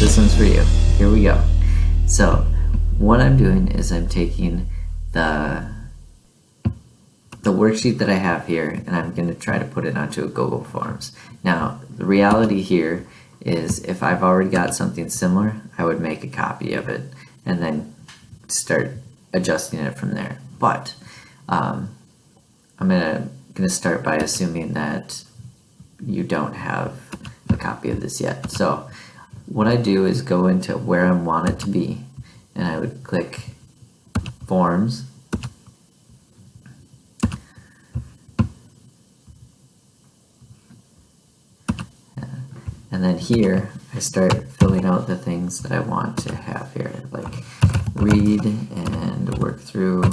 this one's for you. Here we go. So what I'm doing is I'm taking the worksheet that I have here and I'm going to try to put it onto a Google Forms. Now the reality here is if I've already got something similar, I would make a copy of it and then start adjusting it from there. But I'm going to start by assuming that you don't have a copy of this yet. So what I do is go into where I want it to be, and I would click Forms, and then here I start filling out the things that I want to have here, like read and work through.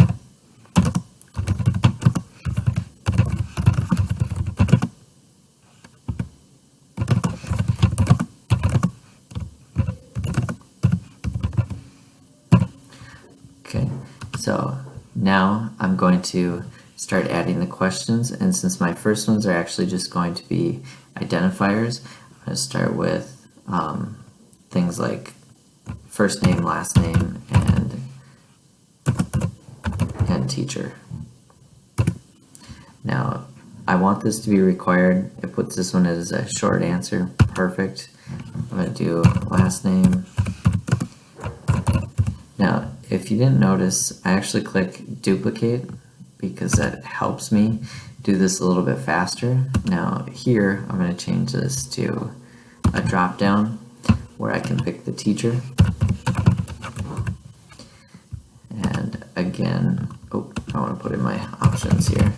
Okay, so now I'm going to start adding the questions, and since my first ones are actually just going to be identifiers, I'm going to start with things like first name, last name, and teacher. Now I want this to be required. It puts this one as a short answer. Perfect. I'm going to do last name. Now if you didn't notice, I actually click duplicate because that helps me do this a little bit faster. Now here I'm going to change this to a drop down where I can pick the teacher. And again, I want to put in my options here.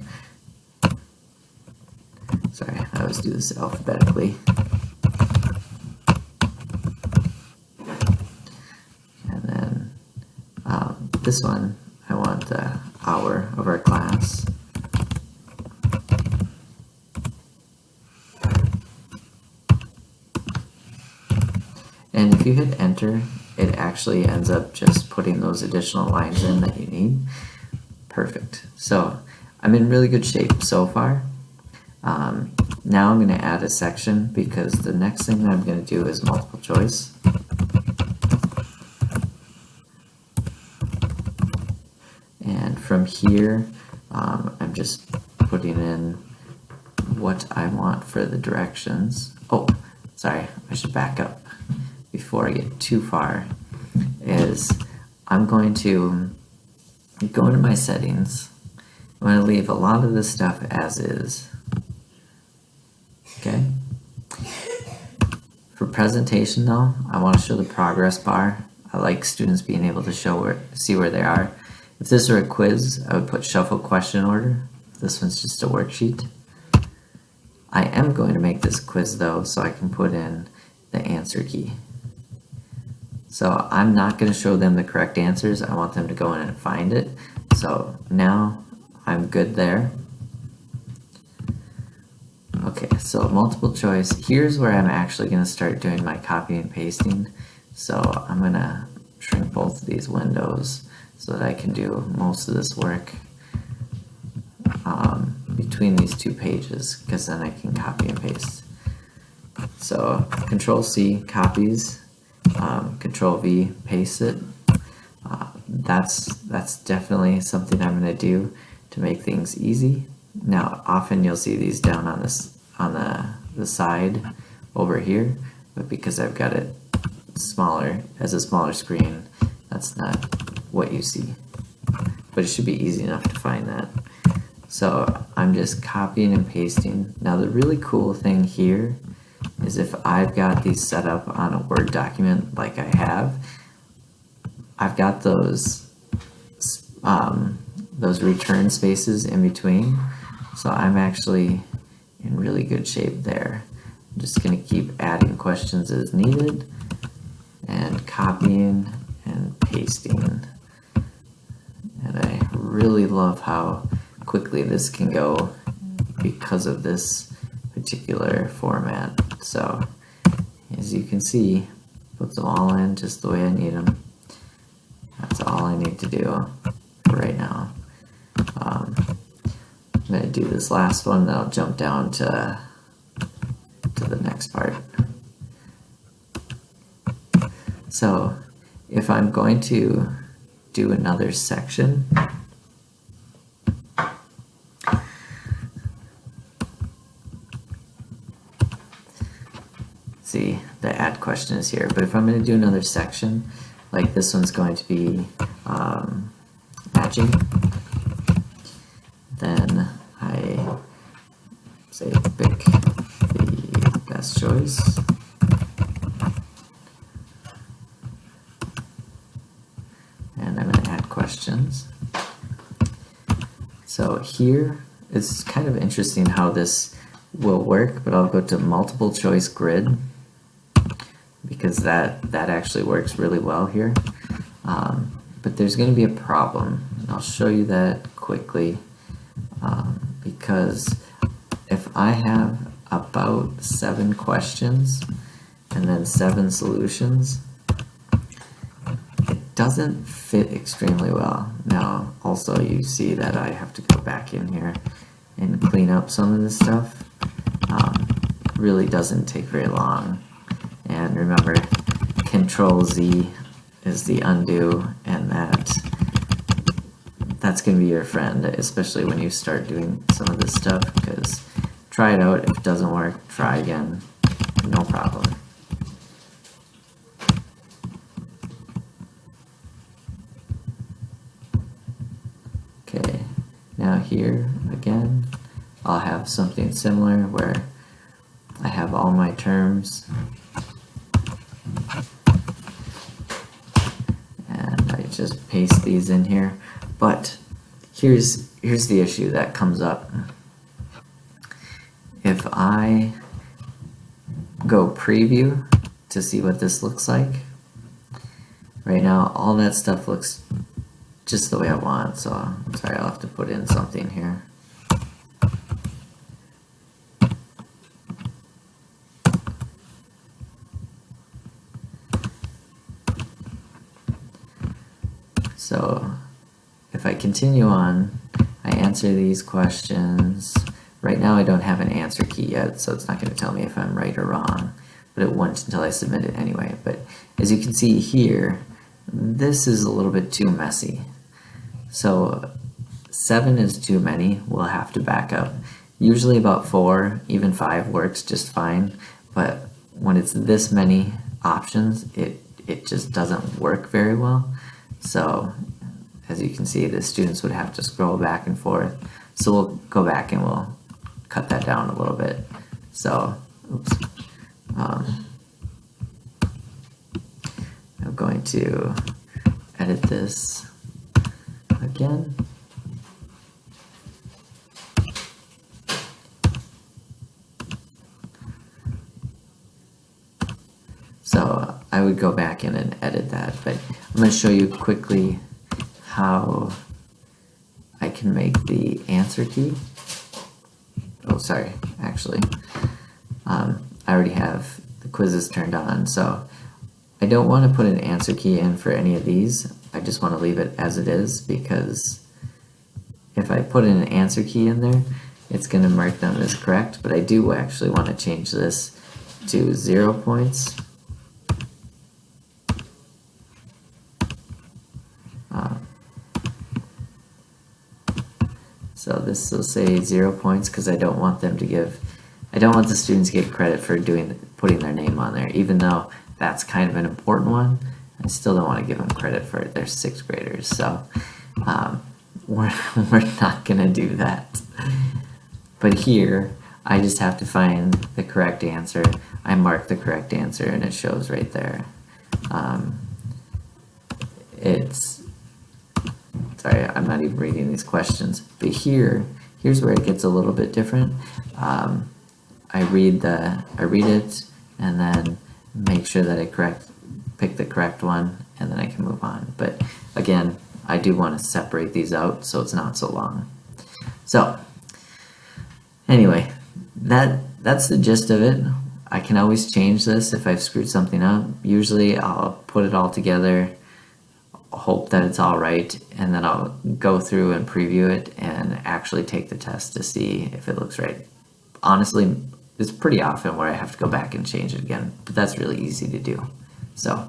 Sorry, I always do this alphabetically. And then this one, I want the hour of our class. And if you hit enter, it actually ends up just putting those additional lines in that you need. Perfect. So I'm in really good shape so far. Now I'm going to add a section because the next thing that I'm going to do is multiple choice. And from here, I'm just putting in what I want for the directions. Oh, sorry, I should back up before I get too far. I'm going to go into my settings. I'm going to leave a lot of this stuff as is. Okay. For presentation though, I want to show the progress bar. I like students being able to see where they are. If this were a quiz, I would put shuffle question order. This one's just a worksheet. I am going to make this quiz though, so I can put in the answer key. So I'm not going to show them the correct answers. I want them to go in and find it. So now I'm good there. Okay, so multiple choice. Here's where I'm actually going to start doing my copy and pasting. So I'm going to shrink both of these windows so that I can do most of this work between these two pages, because then I can copy and paste. So Control C copies, Control V paste it. That's definitely something I'm going to do to make things easy. Now often you'll see these down on the side over here, but because I've got it smaller as a smaller screen, that's not what you see, but it should be easy enough to find that. So I'm just copying and pasting. Now the really cool thing here is if I've got these set up on a Word document like I have, I've got those return spaces in between, so I'm actually in really good shape there. I'm just going to keep adding questions as needed and copying and pasting. And I really love how quickly this can go because of this particular format. So as you can see, put them all in just the way I need them. That's all I need to do for right now. I'm going to do this last one, then I'll jump down to the next part. So if I'm going to do another section, see, the add question is here, but if I'm going to do another section, like this one's going to be matching, then I say pick the best choice, and I'm going to add questions. So here it's kind of interesting how this will work, but I'll go to multiple choice grid because that actually works really well here. But there's going to be a problem, and I'll show you that quickly, because if I have about 7 questions and then 7 solutions, it doesn't fit extremely well. Now also you see that I have to go back in here and clean up some of this stuff. Really doesn't take very long, and remember, Control Z is the undo, and that's going to be your friend, especially when you start doing some of this stuff, because try it out. If it doesn't work, try again, no problem. Okay, now here again I'll have something similar where I have all my terms and I just paste these in here. But here's the issue that comes up. If I go preview to see what this looks like, right now all that stuff looks just the way I want, so I'm sorry, I'll have to put in something here. So if I continue on, I answer these questions. Right now I don't have an answer key yet, so it's not going to tell me if I'm right or wrong, but it won't until I submit it anyway. But as you can see here, this is a little bit too messy. So 7 is too many, we'll have to back up. Usually about 4, even 5 works just fine, but when it's this many options, it just doesn't work very well. So as you can see, the students would have to scroll back and forth. So we'll go back and we'll cut that down a little bit. So, oops. I'm going to edit this again. So I would go back in and edit that, but I'm going to show you quickly how I can make the answer key. Oh, sorry, actually, I already have the quizzes turned on, so I don't want to put an answer key in for any of these. I just want to leave it as it is, because if I put in an answer key in there, it's going to mark them as correct, but I do actually want to change this to 0 points. So this will say 0 points because I don't want them to give, I don't want the students to get credit for putting their name on there, even though that's kind of an important one. I still don't want to give them credit for it. They're 6th graders, so we're not going to do that. But here, I just have to find the correct answer. I mark the correct answer and it shows right there. Sorry, I'm not even reading these questions, but here's where it gets a little bit different. I read it and then make sure that I pick the correct one, and then I can move on. But again, I do want to separate these out so it's not so long. So anyway, that's the gist of it. I can always change this if I've screwed something up. Usually I'll put it all together, hope that it's all right, and then I'll go through and preview it and actually take the test to see if it looks right. Honestly, it's pretty often where I have to go back and change it again, but that's really easy to do. So